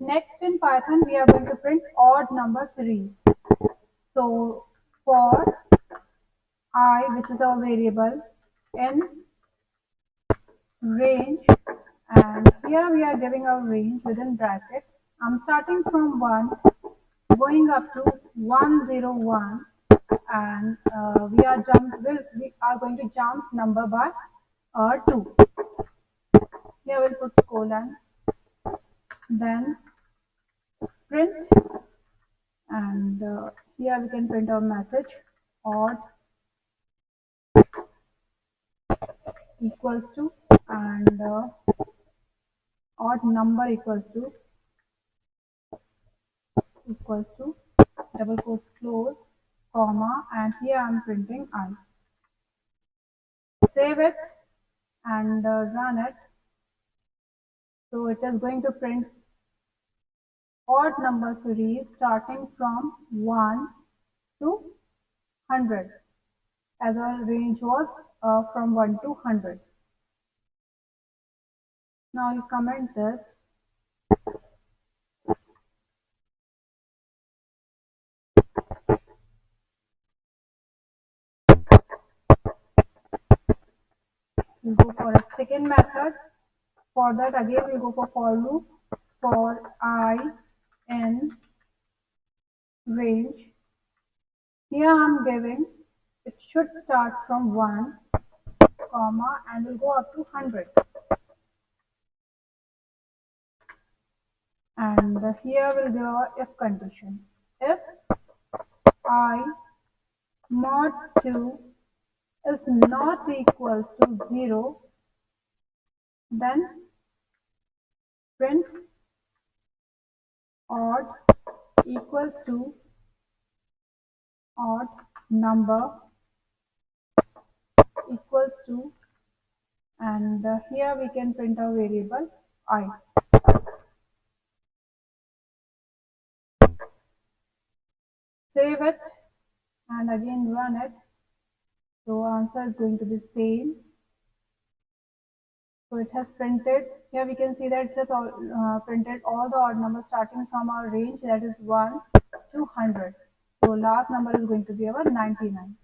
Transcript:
Next in Python, we are going to print odd number series. So for I, which is our variable, in range, and here we are giving our range within bracket. I'm starting from 1, going up to 101, and we are going to jump number by 2. Here we'll put colon, then print, and here we can print our message odd equals to, and odd number equals to double quotes close, comma, and here I'm printing I. Save it and run it. So it is going to print odd number series starting from 1 to 100, as our range was from 1 to 100. Now you comment this. We'll go for a second method. For that, again we'll go for loop for I in range. Here I'm giving, it should start from 1, comma, and will go up to 100. And here we'll give our if condition. If I mod 2 is not equals to 0, then print odd equals to odd number equals to, and here we can print our variable I. Save it and again run it. So answer is going to be same. So it has printed. Here we can see that it has printed all the odd numbers starting from our range, that is 1 to 100. So last number is going to be our 99.